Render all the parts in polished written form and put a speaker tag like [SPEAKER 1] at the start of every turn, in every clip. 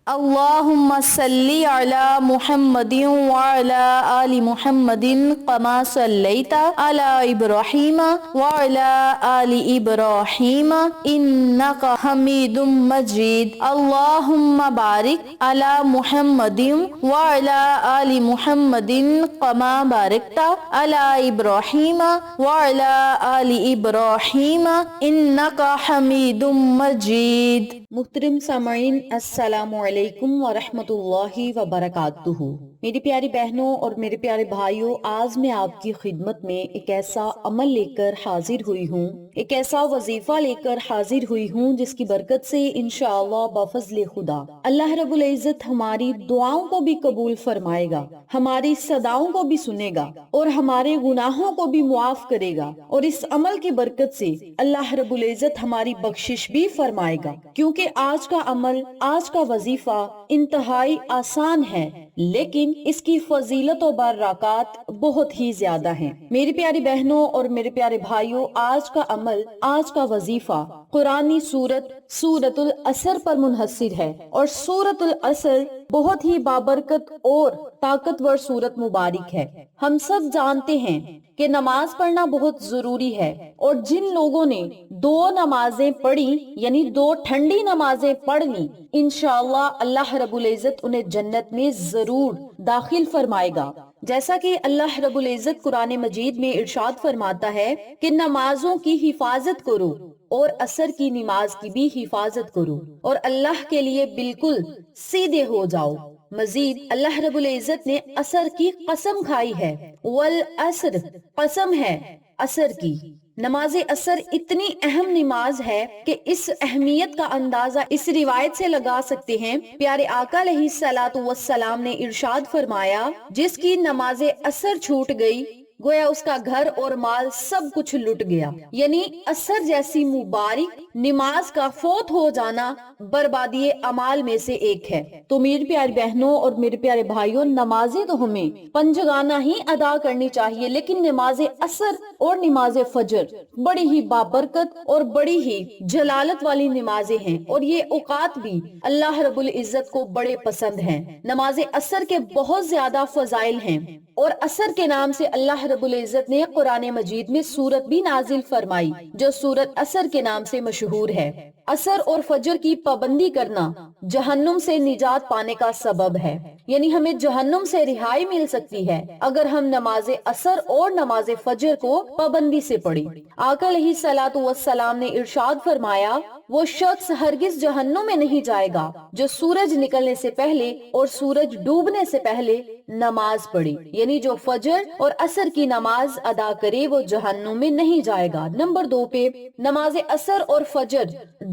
[SPEAKER 1] اللهم صل على محمد وعلى آل محمد كما صليت على إبراهيم وعلى آل إبراهيم إنك حميد مجيد اللهم بارك على محمد وعلى آل محمد كما باركت على إبراهيم وعلى آل إبراهيم إنك حميد مجيد۔ محترم سامعین، السلام علیکم ورحمۃ اللہ وبرکاتہ۔ میری پیاری بہنوں اور میرے پیارے بھائیوں، آج میں آپ کی خدمت میں ایک ایسا عمل لے کر حاضر ہوئی ہوں، ایک ایسا وظیفہ لے کر حاضر ہوئی ہوں جس کی برکت سے انشاءاللہ بفضل خدا اللہ رب العزت ہماری دعاؤں کو بھی قبول فرمائے گا، ہماری صداؤں کو بھی سنے گا اور ہمارے گناہوں کو بھی معاف کرے گا، اور اس عمل کی برکت سے اللہ رب العزت ہماری بخشش بھی فرمائے گا، کیونکہ آج کا عمل، آج کا وظیفہ انتہائی آسان ہے، لیکن اس کی فضیلت و برکات بہت ہی زیادہ ہیں۔ میری پیاری بہنوں اور میرے پیارے بھائیوں، آج کا عمل، آج کا وظیفہ قرآنی سورۃ العصر پر منحصر ہے، اور سورۃ العصر بہت ہی بابرکت اور طاقتور سورت مبارک ہے۔ ہم سب جانتے ہیں کہ نماز پڑھنا بہت ضروری ہے، اور جن لوگوں نے 2 نمازیں پڑھی، یعنی 2 ٹھنڈی نمازیں پڑھ لی، انشاءاللہ اللہ رب العزت انہیں جنت میں ضرور داخل فرمائے گا۔ جیسا کہ اللہ رب العزت قرآن مجید میں ارشاد فرماتا ہے کہ نمازوں کی حفاظت کرو اور عصر کی نماز کی بھی حفاظت کرو، اور اللہ کے لیے بالکل سیدھے ہو جاؤ۔ مزید اللہ رب العزت نے عصر کی قسم کھائی ہے، والعصر، قسم ہے عصر کی۔ نماز عصر اتنی اہم نماز ہے کہ اس اہمیت کا اندازہ اس روایت سے لگا سکتے ہیں۔ پیارے آقا علیہ الصلوۃ والسلام نے ارشاد فرمایا، جس کی نماز عصر چھوٹ گئی گویا اس کا گھر اور مال سب کچھ لٹ گیا، یعنی عصر جیسی مبارک نماز کا فوت ہو جانا بربادی اعمال میں سے ایک ہے۔ تو میری پیاری بہنوں اور میرے پیارے بھائیوں، نمازیں تو ہمیں پنجگانہ ہی ادا کرنی چاہیے، لیکن نماز عصر اور نماز فجر بڑی ہی بابرکت اور بڑی ہی جلالت والی نمازیں ہیں، اور یہ اوقات بھی اللہ رب العزت کو بڑے پسند ہیں۔ نماز عصر کے بہت زیادہ فضائل ہیں، اور عصر کے نام سے اللہ رب العزت نے قرآن مجید میں سورت بھی نازل فرمائی جو سورت عصر کے نام سے مشہور ہے۔ عصر اور فجر کی پابندی کرنا جہنم سے نجات پانے کا سبب ہے، یعنی ہمیں جہنم سے رہائی مل سکتی ہے اگر ہم نماز عصر اور نماز فجر کو پابندی سے پڑھیں۔ آقا علیہ الصلوۃ والسلام نے ارشاد فرمایا، وہ شخص ہرگز جہنم میں نہیں جائے گا جو سورج نکلنے سے پہلے اور سورج ڈوبنے سے پہلے نماز پڑھے، یعنی جو فجر اور عصر کی نماز ادا کرے وہ جہنم میں نہیں جائے گا۔ نمبر 2 پہ نماز عصر اور فجر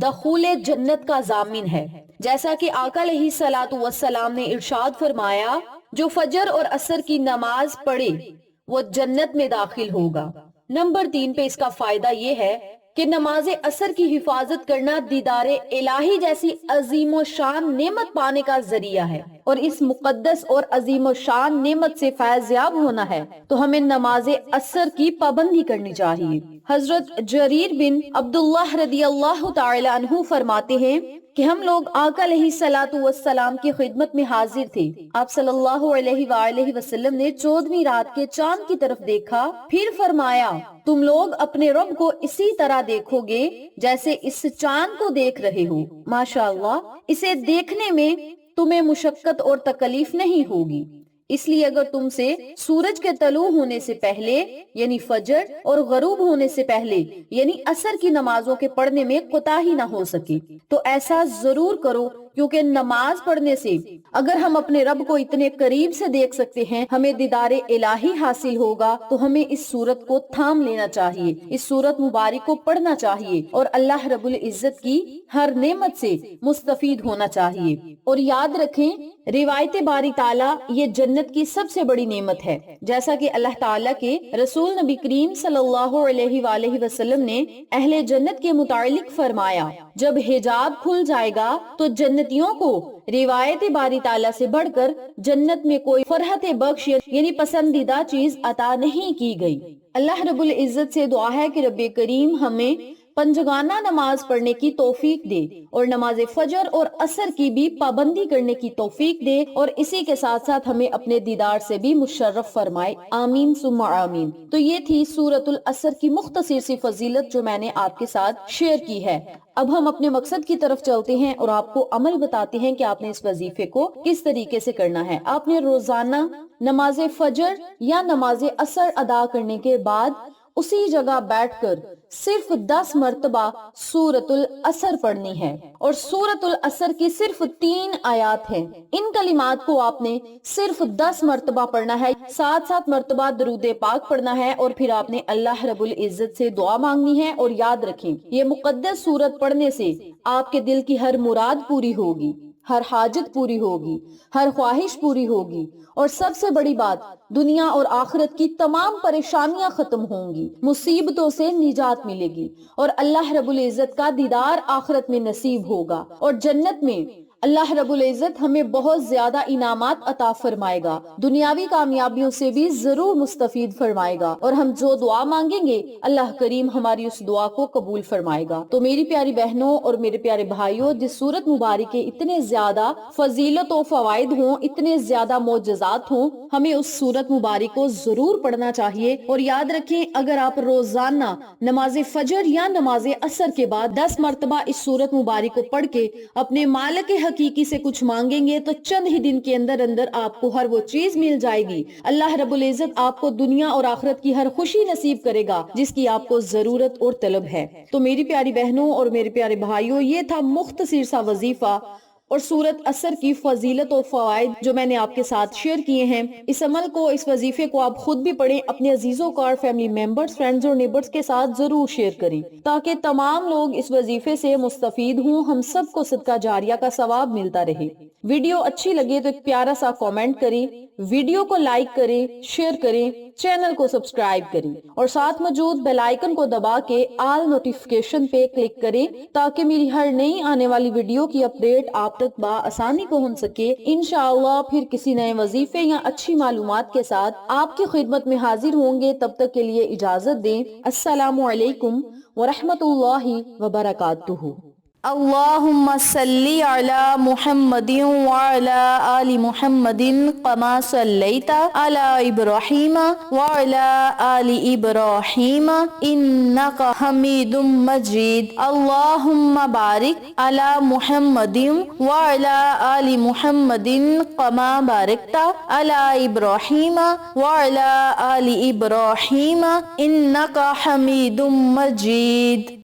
[SPEAKER 1] دخول جنت کا ضامن ہے، جیسا کہ آقا علیہ الصلوۃ والسلام نے ارشاد فرمایا، جو فجر اور عصر کی نماز پڑھے وہ جنت میں داخل ہوگا۔ نمبر 3 پہ اس کا فائدہ یہ ہے کہ نماز عصر کی حفاظت کرنا دیدار الہی جیسی عظیم و شان نعمت پانے کا ذریعہ ہے، اور اس مقدس اور عظیم و شان نعمت سے فیض یاب ہونا ہے تو ہمیں نماز عصر کی پابندی کرنی چاہیے۔ حضرت جریر بن عبداللہ رضی اللہ تعالی عنہ فرماتے ہیں کہ ہم لوگ آقا علیہ الصلوۃ والسلام کی خدمت میں حاضر تھے۔ آپ صلی اللہ علیہ وآلہ وسلم نے 14ویں رات کے چاند کی طرف دیکھا، پھر فرمایا، تم لوگ اپنے رب کو اسی طرح دیکھو گے جیسے اس چاند کو دیکھ رہے ہو، ماشاءاللہ اسے دیکھنے میں تمہیں مشقت اور تکلیف نہیں ہوگی، اس لیے اگر تم سے سورج کے طلوع ہونے سے پہلے یعنی فجر اور غروب ہونے سے پہلے یعنی عصر کی نمازوں کے پڑھنے میں کوتاہی نہ ہو سکے تو ایسا ضرور کرو، کیونکہ نماز پڑھنے سے اگر ہم اپنے رب کو اتنے قریب سے دیکھ سکتے ہیں، ہمیں دیدار الہی حاصل ہوگا، تو ہمیں اس سورت کو تھام لینا چاہیے، اس سورت مبارک کو پڑھنا چاہیے اور اللہ رب العزت کی ہر نعمت سے مستفید ہونا چاہیے۔ اور یاد رکھیں، روایت باری تعالیٰ یہ جنت کی سب سے بڑی نعمت ہے، جیسا کہ اللہ تعالیٰ کے رسول نبی کریم صلی اللہ علیہ وآلہ وسلم نے اہل جنت کے متعلق فرمایا، جب حجاب کھل جائے گا تو جنتیوں کو روایت باری تعالیٰ سے بڑھ کر جنت میں کوئی فرحت بخش یعنی پسندیدہ چیز عطا نہیں کی گئی۔ اللہ رب العزت سے دعا ہے کہ رب کریم ہمیں پنجگانہ نماز پڑھنے کی توفیق دے اور نماز فجر اور عصر کی بھی پابندی کرنے کی توفیق دے اور اسی کے ساتھ ساتھ ہمیں اپنے دیدار سے بھی مشرف فرمائے، آمین ثم آمین۔ تو یہ تھی سورۃ العصر کی مختصر سی فضیلت جو میں نے آپ کے ساتھ شیئر کی ہے۔ اب ہم اپنے مقصد کی طرف چلتے ہیں اور آپ کو عمل بتاتے ہیں کہ آپ نے اس وظیفے کو کس طریقے سے کرنا ہے۔ آپ نے روزانہ نماز فجر یا نماز عصر ادا کرنے کے بعد اسی جگہ بیٹھ کر صرف 10 مرتبہ سورۃ العصر پڑھنی ہے، اور سورۃ العصر کی صرف 3 آیات ہیں۔ ان کلمات کو آپ نے صرف 10 مرتبہ پڑھنا ہے، 7 مرتبہ درود پاک پڑھنا ہے، اور پھر آپ نے اللہ رب العزت سے دعا مانگنی ہے۔ اور یاد رکھیں، یہ مقدس سورت پڑھنے سے آپ کے دل کی ہر مراد پوری ہوگی، ہر حاجت پوری ہوگی، ہر خواہش پوری ہوگی، اور سب سے بڑی بات، دنیا اور آخرت کی تمام پریشانیاں ختم ہوں گی، مصیبتوں سے نجات ملے گی، اور اللہ رب العزت کا دیدار آخرت میں نصیب ہوگا، اور جنت میں اللہ رب العزت ہمیں بہت زیادہ انعامات عطا فرمائے گا، دنیاوی کامیابیوں سے بھی ضرور مستفید فرمائے گا، اور ہم جو دعا مانگیں گے اللہ کریم ہماری اس دعا کو قبول فرمائے گا۔ تو میری پیاری بہنوں اور میرے پیارے بھائیوں، جس سورت مبارک کے اتنے زیادہ فضیلت و فوائد ہوں، اتنے زیادہ معجزات ہوں، ہمیں اس سورت مبارک کو ضرور پڑھنا چاہیے۔ اور یاد رکھیں، اگر آپ روزانہ نماز فجر یا نماز عصر کے بعد 10 مرتبہ اس سورت مبارک کو پڑھ کے اپنے مالک حقیقی سے کچھ مانگیں گے تو چند ہی دن کے اندر آپ کو ہر وہ چیز مل جائے گی۔ اللہ رب العزت آپ کو دنیا اور آخرت کی ہر خوشی نصیب کرے گا جس کی آپ کو ضرورت اور طلب ہے۔ تو میری پیاری بہنوں اور میرے پیارے بھائیوں، یہ تھا مختصر سا وظیفہ اور سورت عصر کی فضیلت و فوائد جو میں نے آپ کے ساتھ شیئر کیے ہیں۔ اس عمل کو، اس وظیفے کو آپ خود بھی پڑھیں، اپنے عزیزوں کو اور فیملی ممبرز، فرینڈز اور نیبرز کے ساتھ ضرور شیئر کریں تاکہ تمام لوگ اس وظیفے سے مستفید ہوں، ہم سب کو صدقہ جاریہ کا ثواب ملتا رہے۔ ویڈیو اچھی لگے تو ایک پیارا سا کامنٹ کریں، ویڈیو کو لائک کریں، شیئر کریں، چینل کو سبسکرائب کریں، اور ساتھ موجود بیل آئیکن کو دبا کے آل نوٹیفیکیشن پہ کلک کریں تاکہ میری ہر نئی آنے والی ویڈیو کی اپڈیٹ آپ تک بآسانی پہنچ سکے۔ انشاءاللہ پھر کسی نئے وظیفے یا اچھی معلومات کے ساتھ آپ کی خدمت میں حاضر ہوں گے۔ تب تک کے لیے اجازت دیں۔ السلام علیکم ورحمۃ اللہ وبرکاتہ۔ اللہم صلی علی محمد وعلی آل محمد کما صلیت علی ابراہیم وعلی آل ابراہیم انک حمید مجید۔ اللہم بارک علی محمد وعلی آل محمد کما بارکت علی ابراہیم وعلی آل ابراہیم انک حمید مجید۔